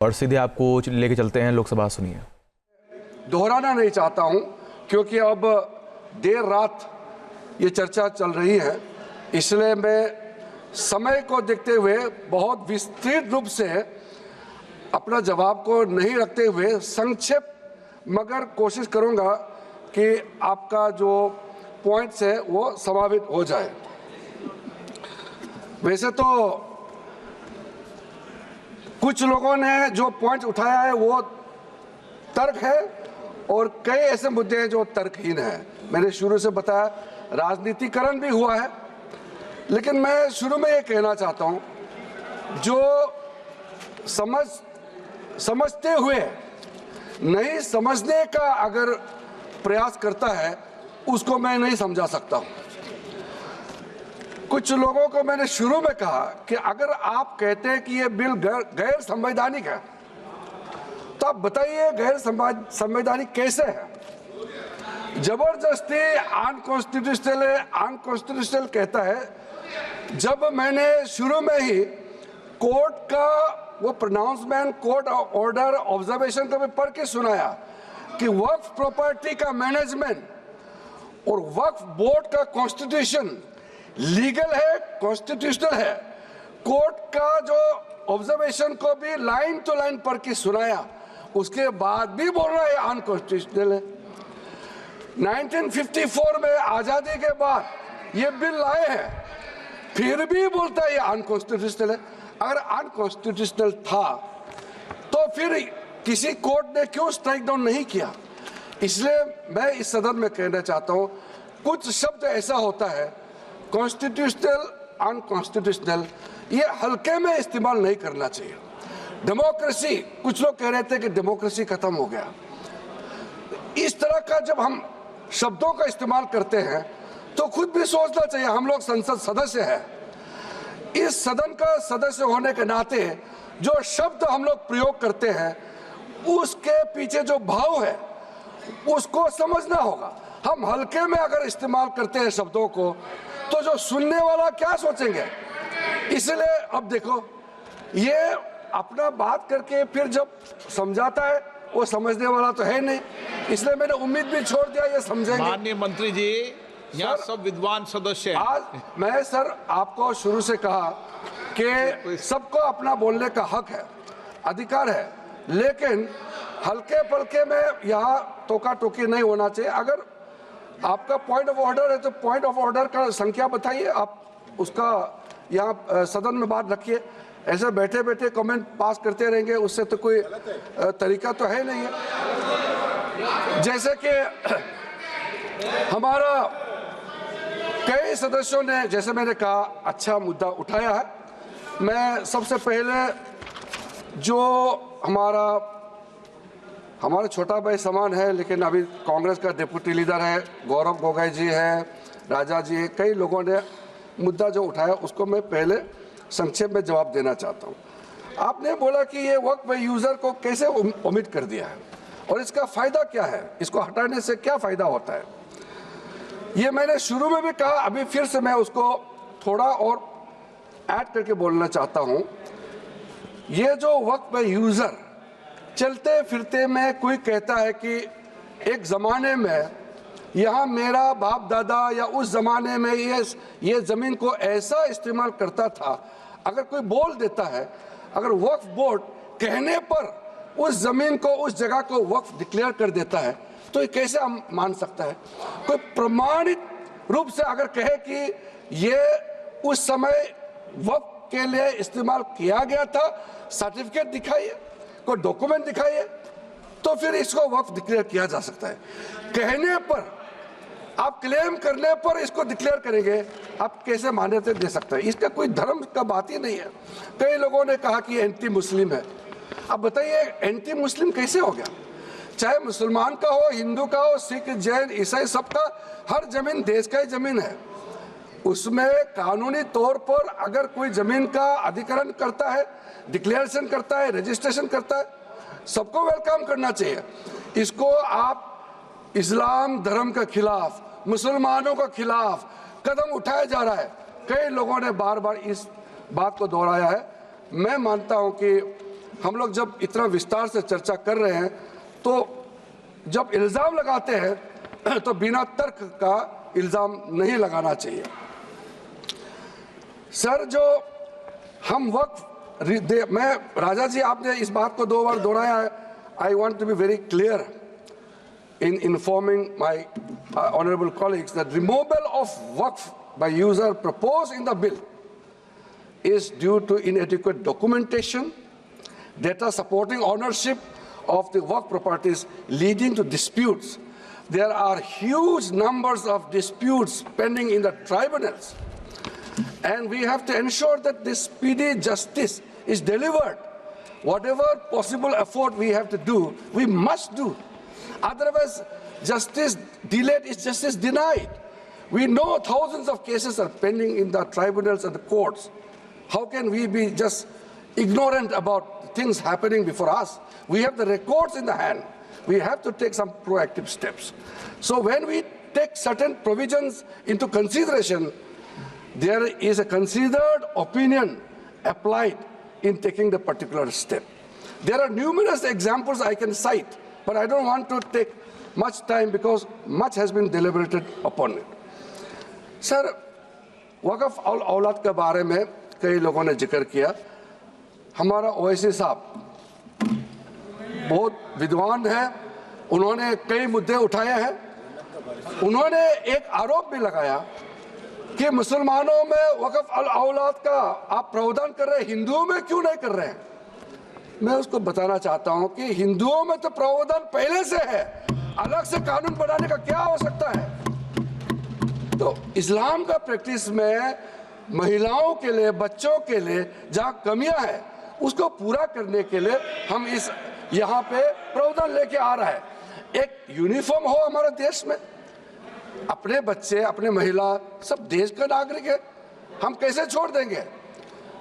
और सीधे आपको लेके चलते हैं लोकसभा, सुनिए। दोहराना नहीं चाहता हूं क्योंकि अब देर रात ये चर्चा चल रही है, इसलिए मैं समय को देखते हुए बहुत विस्तृत रूप से अपना जवाब को नहीं रखते हुए संक्षेप मगर कोशिश करूंगा कि आपका जो पॉइंट्स है वो समावित हो जाए। वैसे तो कुछ लोगों ने जो पॉइंट उठाया है वो तर्क है और कई ऐसे मुद्दे हैं जो तर्कहीन हैं। मैंने शुरू से बताया राजनीतिकरण भी हुआ है, लेकिन मैं शुरू में ये कहना चाहता हूँ जो समझते हुए नहीं समझने का अगर प्रयास करता है उसको मैं नहीं समझा सकता हूँ। कुछ लोगों को मैंने शुरू में कहा कि अगर आप कहते हैं कि ये बिल गैर संवैधानिक है तो आप बताइए गैर संवैधानिक कैसे है। जबरदस्ती अनकॉन्स्टिट्यूशनल है, अनकॉन्स्टिट्यूशनल कहता है। जब मैंने शुरू में ही कोर्ट का वो प्रोनाउंसमेंट, कोर्ट ऑर्डर, ऑब्जर्वेशन को भी पढ़ के सुनाया कि वक्फ प्रॉपर्टी का मैनेजमेंट और वक्फ बोर्ड का कॉन्स्टिट्यूशन लीगल है, कॉन्स्टिट्यूशनल है। कोर्ट का जो ऑब्जर्वेशन को भी लाइन टू लाइन पढ़ के सुनाया, उसके बाद भी बोल रहा है अनकॉन्स्टिट्यूशनल है। 1954 में आजादी के बाद ये बिल लाए हैं, फिर भी बोलता है ये अनकॉन्स्टिट्यूशनल है। अगर अनकॉन्स्टिट्यूशनल था तो फिर किसी कोर्ट ने क्यों स्ट्राइक डाउन नहीं किया। इसलिए मैं इस सदन में कहना चाहता हूं कुछ शब्द ऐसा होता है कॉन्स्टिट्यूशनल, अनकॉन्स्टिट्यूशनल, ये हल्के में इस्तेमाल नहीं करना चाहिए। डेमोक्रेसी, कुछ लोग कह रहे थे कि डेमोक्रेसी खत्म हो गया। इस तरह का जब हम शब्दों का इस्तेमाल करते हैं तो खुद भी सोचना चाहिए। हम लोग संसद सदस्य हैं, इस सदन का सदस्य होने के नाते जो शब्द हम लोग प्रयोग करते हैं उसके पीछे जो भाव है उसको समझना होगा। हम हल्के में अगर इस्तेमाल करते हैं शब्दों को तो जो सुनने वाला क्या सोचेंगे। इसलिए अब देखो ये अपना बात करके फिर जब समझाता है वो समझने वाला तो है नहीं, इसलिए मैंने उम्मीद भी छोड़ दिया ये समझेंगे। माननीय मंत्री जी, यहाँ सब विद्वान सदस्य हैं। आज मैं सर आपको शुरू से कहा कि सबको अपना बोलने का हक है, अधिकार है, लेकिन हल्के पलके में यहाँ टोका टोकी नहीं होना चाहिए। अगर आपका पॉइंट ऑफ ऑर्डर है तो पॉइंट ऑफ ऑर्डर का संख्या बताइए, आप उसका यहाँ सदन में बात रखिए। ऐसे बैठे बैठे कमेंट पास करते रहेंगे उससे तो कोई तरीका तो है नहीं है। जैसे कि हमारा कई सदस्यों ने, जैसे मैंने कहा, अच्छा मुद्दा उठाया है। मैं सबसे पहले जो हमारा छोटा भाई समान है लेकिन अभी कांग्रेस का डिप्टी लीडर है, गौरव गोगोई जी है, राजा जी है, कई लोगों ने मुद्दा जो उठाया उसको मैं पहले संक्षेप में जवाब देना चाहता हूँ। आपने बोला कि ये वक्फ यूज़र को कैसे ओमिट कर दिया है और इसका फ़ायदा क्या है, इसको हटाने से क्या फ़ायदा होता है। ये मैंने शुरू में भी कहा, अभी फिर से मैं उसको थोड़ा और ऐड करके बोलना चाहता हूँ। ये जो वक्फ यूज़र चलते फिरते में कोई कहता है कि एक ज़माने में यहाँ मेरा बाप दादा या उस ज़माने में ये ज़मीन को ऐसा इस्तेमाल करता था, अगर कोई बोल देता है, अगर वक्फ बोर्ड कहने पर उस ज़मीन को, उस जगह को वक्फ डिक्लेयर कर देता है तो ये कैसे हम मान सकता है। कोई प्रमाणित रूप से अगर कहे कि ये उस समय वक्फ के लिए इस्तेमाल किया गया था, सर्टिफिकेट दिखाइए, कोई डॉक्यूमेंट दिखाइए, तो फिर इसको वक्फ डिक्लेयर किया जा सकता है। कहने पर, आप क्लेम करने पर इसको डिक्लेयर करेंगे, आप कैसे मान्यता दे सकते हैं। इसका कोई धर्म का बात ही नहीं है। कई लोगों ने कहा कि एंटी मुस्लिम है। अब बताइए एंटी मुस्लिम कैसे हो गया। चाहे मुसलमान का हो, हिंदू का हो, सिख, जैन, ईसाई, सबका हर जमीन देश का ही जमीन है। उसमें कानूनी तौर पर अगर कोई जमीन का अधिग्रहण करता है, डिक्लेरेशन करता है, रजिस्ट्रेशन करता है, सबको वेलकम करना चाहिए। इसको आप इस्लाम धर्म के खिलाफ, मुसलमानों के खिलाफ कदम उठाया जा रहा है। कई लोगों ने बार बार इस बात को दोहराया है। मैं मानता हूं कि हम लोग जब इतना विस्तार से चर्चा कर रहे हैं तो जब इल्ज़ाम लगाते हैं तो बिना तर्क का इल्ज़ाम नहीं लगाना चाहिए। सर, जो हम वक्फ, मैं राजा जी, आपने इस बात को 2 बार दोहराया है। I want to be very clear in informing my honorable colleagues that removal of waqf by user proposed in the bill is due to inadequate documentation, data supporting ownership of the waqf properties leading to disputes. There are huge numbers of disputes pending in the tribunals, and we have to ensure that this speedy justice is delivered. Whatever possible effort we have to do, we must do. Otherwise, justice delayed is justice denied. We know thousands of cases are pending in the tribunals and the courts. How can we be just ignorant about things happening before us? We have the records in the hand. We have to take some proactive steps. So when we take certain provisions into consideration, there is a considered opinion applied in taking the particular step. There are numerous examples I can cite, but I don't want to take much time because much has been deliberated upon it. Sir, वक़्फ़ और औलाद के बारे में कई लोगों ने जिक्र किया। हमारा ओवैसी साहब बहुत विद्वान है, उन्होंने कई मुद्दे उठाए हैं। उन्होंने एक आरोप भी लगाया कि मुसलमानों में वक़्फ़ और औलाद का आप प्रावधान कर रहे हैं, हिंदुओं में क्यों नहीं कर रहे हैं? मैं उसको बताना चाहता हूं कि हिंदुओं में तो प्रावधान पहले से है, अलग से कानून बनाने का क्या हो सकता है? तो इस्लाम का प्रैक्टिस में महिलाओं के लिए, बच्चों के लिए जहां कमियां हैं उसको पूरा करने के लिए हम इस यहाँ पे प्रावधान लेके आ रहा है। एक यूनिफॉर्म हो हमारे देश में, अपने बच्चे, अपने महिला सब देश का नागरिक है, हम कैसे छोड़ देंगे?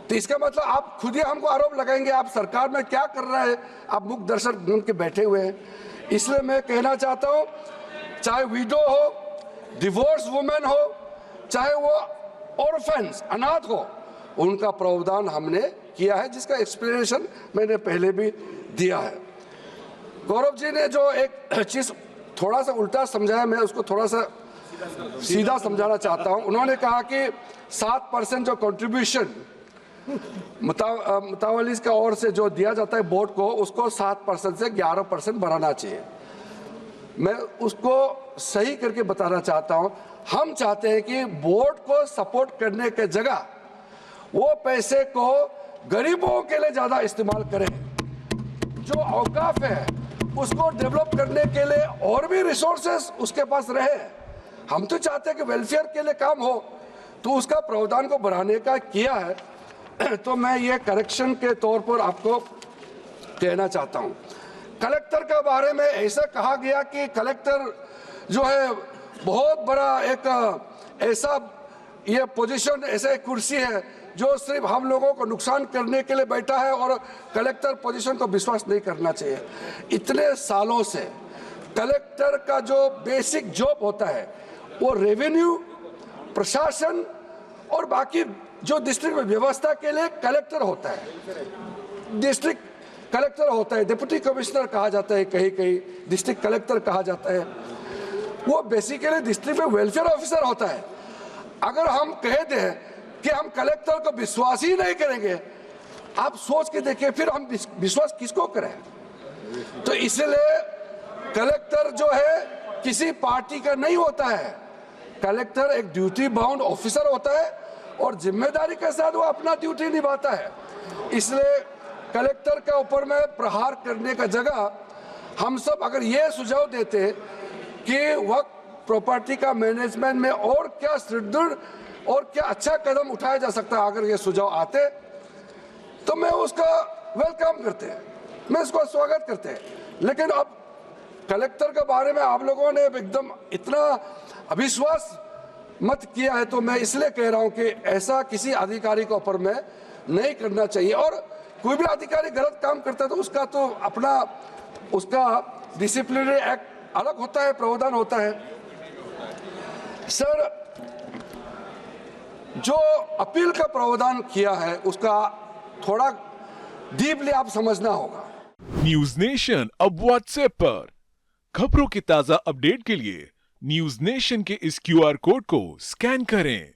तो इसका मतलब आप खुद ही हमको आरोप लगाएंगे आप सरकार में क्या कर रहा है, आप मुख दर्शक बन के बैठे हुए हैं। इसलिए मैं कहना चाहता हूं, चाहे विडो हो, डिवोर्स वुमेन हो, चाहे वो ऑर्फन्स, अनाथ हो, उनका प्रावधान हमने किया है, जिसका एक्सप्लेनेशन मैंने पहले भी दिया है। गौरव जी ने जो एक चीज थोड़ा सा उल्टा समझाया, मैं उसको थोड़ा सा सीधा समझाना चाहता हूं। उन्होंने कहा कि 7% जो कंट्रीब्यूशन मुतावलिस का ओर से जो दिया जाता है बोर्ड को, उसको 7% से 11% बढ़ाना चाहिए। मैं उसको सही करके बताना चाहता हूं। हम चाहते हैं कि बोर्ड को सपोर्ट करने के जगह वो पैसे को गरीबों के लिए ज्यादा इस्तेमाल करें। जो औकाफ है उसको डेवलप करने के लिए और भी रिसोर्सेस उसके पास रहे। हम तो चाहते हैं कि वेलफेयर के लिए काम हो, तो उसका प्रावधान को बढ़ाने का किया है। तो मैं ये करेक्शन के तौर पर आपको कहना चाहता हूं। कलेक्टर के बारे में ऐसा कहा गया कि कलेक्टर जो है बहुत बड़ा एक ऐसा ये पोजीशन, ऐसा एक कुर्सी है जो सिर्फ हम लोगों को नुकसान करने के लिए बैठा है, और कलेक्टर पोजीशन को विश्वास नहीं करना चाहिए। इतने सालों से कलेक्टर का जो बेसिक जॉब होता है वो रेवेन्यू, प्रशासन और बाकी जो डिस्ट्रिक्ट में व्यवस्था के लिए कलेक्टर होता है। डिस्ट्रिक्ट कलेक्टर होता है, डिप्टी कमिश्नर कहा जाता है, कहीं कहीं डिस्ट्रिक्ट कलेक्टर कहा जाता है। वो बेसिकली डिस्ट्रिक्ट में वेलफेयर ऑफिसर होता है। अगर हम कह दें कि हम कलेक्टर को विश्वास ही नहीं करेंगे, आप सोच के देखिए फिर हम विश्वास किसको करें? तो इसलिए कलेक्टर जो है किसी पार्टी का नहीं होता है। कलेक्टर एक ड्यूटी बाउंड ऑफिसर होता है और जिम्मेदारी के साथ वो अपना ड्यूटी निभाता है। इसलिए कलेक्टर के ऊपर में प्रहार करने का जगह हम सब अगर ये सुझाव देते कि वक्त प्रॉपर्टी का मैनेजमेंट में और क्या सुदृढ़ और क्या अच्छा कदम उठाया जा सकता है, अगर ये सुझाव आते तो मैं उसका वेलकम करते, मैं इसको स्वागत करते। लेकिन अब कलेक्टर के बारे में आप लोगों ने एकदम इतना अविश्वास मत किया है, तो मैं इसलिए कह रहा हूं कि ऐसा किसी अधिकारी के ऊपर में नहीं करना चाहिए। और कोई भी अधिकारी गलत काम करता है तो उसका तो अपना उसका डिसिप्लिनरी एक्ट अलग होता है, प्रावधान होता है। सर, जो अपील का प्रावधान किया है उसका थोड़ा डीपली आप समझना होगा। न्यूज नेशन अब व्हाट्सएप पर खबरों के ताजा अपडेट के लिए न्यूज नेशन के इस क्यूआर कोड को स्कैन करें।